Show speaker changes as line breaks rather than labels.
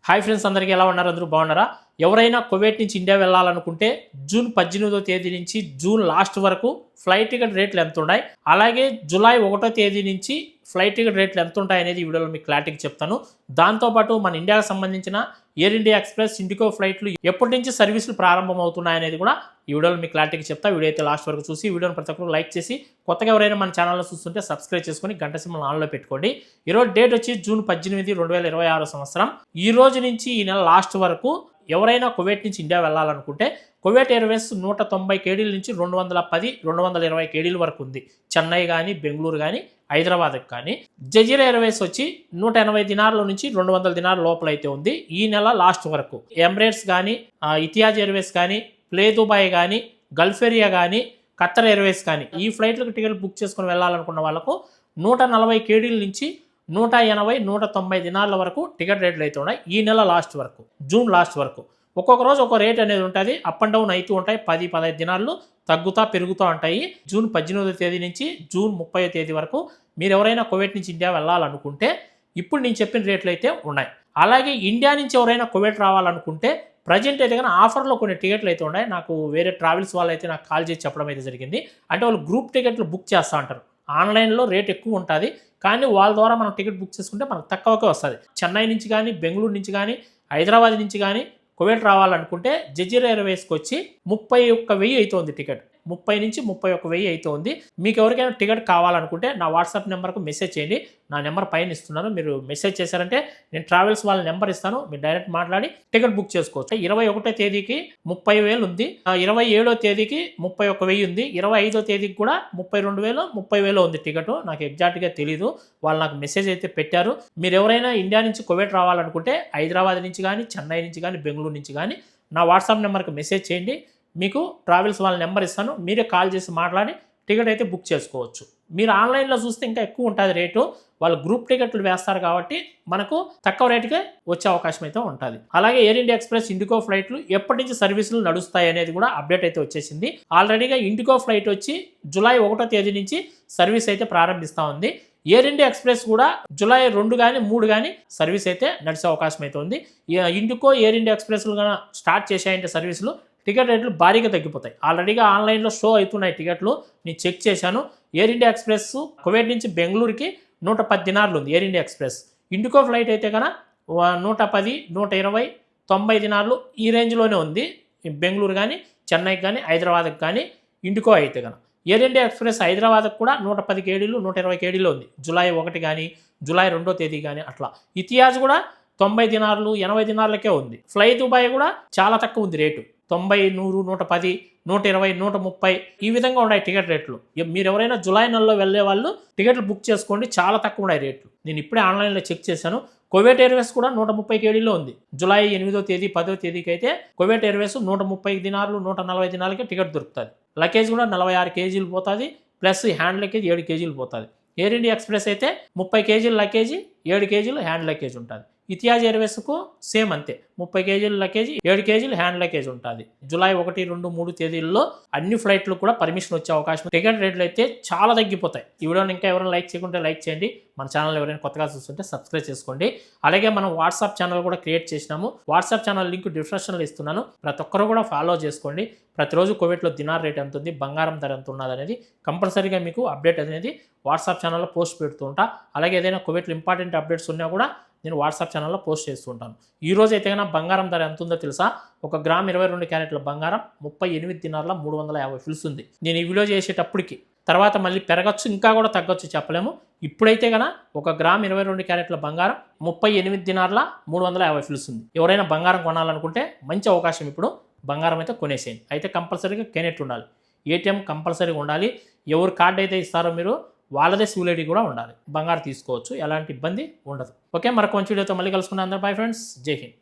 Hi friends, అందరికీ ఎలా ఉన్నారు? అందరూ బాగున్నారా? ఎవరైనా కువైట్ నుంచి ఇండియా వెళ్ళాలనుకుంటే జూన్ 18వ తేదీ నుంచి జూన్ లాస్ట్ వరకు ఫ్లైట్ టికెట్ రేట్లు ఎంత ఉన్నాయి, అలాగే జూలై 1వ తేదీ నుంచి ఫ్లైట్ టికెట్ రేట్లు ఎంత ఉంటాయి అనేది ఈ వీడియోలో మీకు క్లారిటీగా చెప్తాను. దాంతోపాటు మన ఇండియాకి సంబంధించిన ఎయిర్ ఇండియా ఎక్స్ప్రెస్, ఇండిగో ఫ్లైట్లు ఎప్పటి నుంచి సర్వీసులు ప్రారంభమవుతున్నాయి అనేది కూడా ఈ వీడియోలో మీకు క్లారిటీగా చెప్తా. వీడియో అయితే లాస్ట్ వరకు చూసి వీడియోని ప్రతి ఒక్కరు లైక్ చేసి, కొత్తగా ఎవరైనా మన ఛానల్లో చూస్తుంటే సబ్స్క్రైబ్ చేసుకొని గంట సింబల్ ఆన్లో పెట్టుకోండి. ఈరోజు డేట్ వచ్చి జూన్ 18, 2026 సంవత్సరం. ఈ రోజు నుంచి ఈ నెల లాస్ట్ వరకు ఎవరైనా కువైట్ నుంచి ఇండియా వెళ్ళాలనుకుంటే కువైట్ ఎయిర్వేస్ 190 కేడీల నుంచి 210, 220 కేడీల వరకు ఉంది. చెన్నై కానీ, బెంగళూరు కానీ, హైదరాబాద్కి కానీ. జజీరా ఎయిర్వేస్ వచ్చి 180 దినార్ల నుంచి 200 దినార్ల లోపల అయితే ఉంది ఈ నెల లాస్ట్ వరకు. ఎమిరేట్స్ కానీ, ఇతిహాజ్ ఎయిర్వేస్ కానీ, ప్లే దుబాయ్ కానీ, గల్ఫ్ ఏరియా కానీ, ఖత్తర్ ఎయిర్వేస్ కానీ ఈ ఫ్లైట్లకు టికెట్ బుక్ చేసుకుని వెళ్ళాలనుకున్న వాళ్ళకు 140 కేడీల నుంచి 180, 190 దినార్ల వరకు టికెట్ రేట్లు అయితే ఉన్నాయి ఈ నెల లాస్ట్ వరకు, జూన్ లాస్ట్ వరకు. ఒక్కొక్క రోజు ఒక రేట్ అనేది ఉంటుంది, అప్ అండ్ డౌన్ అవుతూ ఉంటాయి. 10-15 దినాలు తగ్గుతూ పెరుగుతూ ఉంటాయి. జూన్ 18వ తేదీ నుంచి జూన్ 30వ తేదీ వరకు మీరు ఎవరైనా కువైట్ నుంచి ఇండియా వెళ్ళాలనుకుంటే ఇప్పుడు నేను చెప్పిన రేట్లు అయితే ఉన్నాయి. అలాగే ఇండియా నుంచి ఎవరైనా కువైట్ రావాలనుకుంటే ప్రజెంట్ అయితే కానీ ఆఫర్లో కొన్ని టికెట్లు అయితే ఉన్నాయి. నాకు వేరే ట్రావెల్స్ వాళ్ళు అయితే నాకు కాల్ చేసి చెప్పడం అయితే జరిగింది. అంటే వాళ్ళు గ్రూప్ టికెట్లు బుక్ చేస్తూ ఉంటారు. ఆన్లైన్లో రేట్ ఎక్కువ ఉంటుంది, కానీ వాళ్ళ ద్వారా మనం టికెట్ బుక్ చేసుకుంటే మనకు తక్కువకే వస్తుంది. చెన్నై నుంచి కానీ, బెంగళూరు నుంచి కానీ, హైదరాబాద్ నుంచి కానీ కువైట్ రావాలనుకుంటే జజీరా ఎయిర్వేస్కి వచ్చి 31,000 అవుతుంది టికెట్. 30 నుంచి 31,000 అవుతుంది. మీకు ఎవరికైనా టికెట్ కావాలనుకుంటే నా వాట్సాప్ నెంబర్కు మెసేజ్ చేయండి. నా నెంబర్ పైన ఇస్తున్నాను. మీరు మెసేజ్ చేశారంటే నేను ట్రావెల్స్ వాళ్ళ నెంబర్ ఇస్తాను, మీరు డైరెక్ట్ మాట్లాడి టికెట్ బుక్ చేసుకోవచ్చు. 21వ తేదీకి 30,000 ఉంది, 27వ తేదీకి 31,000 ఉంది, 25వ తేదీకి కూడా 32,000, 30,000 ఉంది టికెట్. నాకు ఎగ్జాక్ట్గా తెలీదు, వాళ్ళు నాకు మెసేజ్ అయితే పెట్టారు. మీరు ఎవరైనా ఇండియా నుంచి కువైట్ రావాలనుకుంటే హైదరాబాద్ నుంచి కానీ, చెన్నై నుంచి కానీ, బెంగళూరు నుంచి కానీ నా వాట్సాప్ నెంబర్కి మెసేజ్ చేయండి. మీకు ట్రావెల్స్ వాళ్ళ నెంబర్ ఇస్తాను, మీరే కాల్ చేసి మాట్లాడి టికెట్ అయితే బుక్ చేసుకోవచ్చు. మీరు ఆన్లైన్లో చూస్తే ఇంకా ఎక్కువ ఉంటుంది రేటు. వాళ్ళు గ్రూప్ టికెట్లు వేస్తారు కాబట్టి మనకు తక్కువ రేటుకే వచ్చే అవకాశం అయితే ఉంటుంది. అలాగే ఎయిర్ ఇండియా ఎక్స్ప్రెస్, ఇండిగో ఫ్లైట్లు ఎప్పటి నుంచి సర్వీసులు నడుస్తాయి అనేది కూడా అప్డేట్ అయితే వచ్చేసింది. ఆల్రెడీగా ఇండిగో ఫ్లైట్ వచ్చి జూలై 1వ తేదీ నుంచి సర్వీస్ అయితే ప్రారంభిస్తూ ఉంది. ఎయిర్ ఇండియా ఎక్స్ప్రెస్ కూడా జూలై 2 కానీ 3 కానీ సర్వీస్ అయితే నడిచే అవకాశం అయితే ఉంది. ఇండిగో, ఎయిర్ ఇండియా ఎక్స్ప్రెస్లు కానీ స్టార్ట్ చేసాయంటే సర్వీసులు టికెట్ రేట్లు భారీగా తగ్గిపోతాయి. ఆల్రెడీగా ఆన్లైన్లో షో అవుతున్నాయి టికెట్లు, నేను చెక్ చేశాను. ఎయిర్ ఇండియా ఎక్స్ప్రెస్ కువైట్ నుంచి బెంగళూరుకి 110 దినార్లు ఉంది air India express. IndiGo flight అయితే కనుక 110, 120, 90 దినార్లు ఈ రేంజ్లోనే ఉంది. బెంగళూరు కానీ, చెన్నైకి కానీ, హైదరాబాద్కి కానీ ఇండిగో అయితే కనుక. ఎయిర్ ఇండియా ఎక్స్ప్రెస్ హైదరాబాద్కి కూడా 110 కేడీలు, 120 కేడీలు ఉంది. జూలై 1 కానీ, జూలై 2వ తేదీ కానీ అట్లా. ఇతిహాజ్ కూడా 90 దినార్లు, 80 దినార్లకే ఉంది. ఫ్లై దుబాయ్ కూడా చాలా తక్కువ ఉంది రేటు. 90, 100, 110, 120, 130 ఈ విధంగా ఉన్నాయి టికెట్ రేట్లు. మీరు ఎవరైనా జూలై నెలలో వెళ్ళే వాళ్ళు టికెట్లు బుక్ చేసుకోండి, చాలా తక్కువ ఉన్నాయి రేట్లు. నేను ఇప్పుడే ఆన్లైన్లో చెక్ చేశాను. కువైట్ ఎయిర్వేస్ కూడా 130 కేడీలో ఉంది. జూలై 8వ తేదీ, 10వ తేదీకి అయితే కువైట్ ఎయిర్వేస్ 130 దినార్లు, 140 దినాలకే టికెట్ దొరుకుతుంది. లగేజ్ కూడా 46 కేజీలు పోతుంది, ప్లస్ హ్యాండ్ లగేజ్ 7 కేజీలు పోతుంది. ఎయిర్ ఇండియా ఎక్స్ప్రెస్ అయితే 30 కేజీల లగేజ్, 7 కేజీలు హ్యాండ్ లగేజ్ ఉంటుంది. ఇతిహాజ్ ఎయిర్వేస్కు సేమ్ అంతే, 30 కేజీల లగేజ్, 7 కేజీలు హ్యాండ్ లగేజ్ ఉంటుంది. జూలై 1, 2, 3 తేదీల్లో అన్ని ఫ్లైట్లు కూడా పర్మిషన్ వచ్చే అవకాశం. టికెట్ రేట్లు అయితే చాలా తగ్గిపోతాయి. ఈ వీడియోని ఇంకా ఎవరైనా లైక్ చేయకుంటే లైక్ చేయండి. మన ఛానల్ ఎవరైనా కొత్తగా చూస్తుంటే సబ్స్క్రైబ్ చేసుకోండి. అలాగే మనం వాట్సాప్ ఛానల్ కూడా క్రియేట్ చేసినాము. వాట్సాప్ ఛానల్ లింక్ డిస్క్రిప్షన్లో ఇస్తున్నాను, ప్రతి ఒక్కరు కూడా ఫాలో చేసుకోండి. ప్రతిరోజు కువైట్లో దినార్ రేట్ ఎంత ఉంది, బంగారం ధర ఎంత ఉన్నది అనేది కంపల్సరీగా మీకు అప్డేట్ అనేది వాట్సాప్ ఛానల్లో పోస్ట్ పెడుతూ ఉంటా. అలాగే ఏదైనా కువైట్లో ఇంపార్టెంట్ అప్డేట్స్ ఉన్నా కూడా నేను వాట్సాప్ ఛానల్లో పోస్ట్ చేస్తూ ఉంటాను. ఈ రోజు అయితే కన్నా బంగారం ధర ఎంత ఉందో తెలుసా? 1 గ్రామ్ 22 క్యారెట్ల బంగారం 38 దినార్ల 350 ఫిల్స్ ఉంది. నేను ఈ వీడియో చేసేటప్పటికి తర్వాత మళ్ళీ పెరగచ్చు, ఇంకా కూడా తగ్గొచ్చు, చెప్పలేము. ఇప్పుడైతే కన్నా 1 గ్రామ్ 22 క్యారెట్ల బంగారం 38 దినార్ల 350 ఫిల్స్ ఉంది. ఎవరైనా బంగారం కొనాలనుకుంటే మంచి అవకాశం, ఇప్పుడు బంగారం అయితే కొనేసేయండి. అయితే కంపల్సరీగా కెనెట్ ఉండాలి, ఏటీఎం కంపల్సరీగా ఉండాలి. ఎవరు కార్డు అయితే ఇస్తారో మీరు వాళ్ళదే సివిల్ ఐడి కూడా ఉండాలి. బంగారు తీసుకోవచ్చు, ఎలాంటి ఇబ్బంది ఉండదు. ఓకే, మరొక మంచి వీడియోతో మళ్ళీ కలుసుకున్నాను. అందరూ బై ఫ్రెండ్స్, జై హింద్.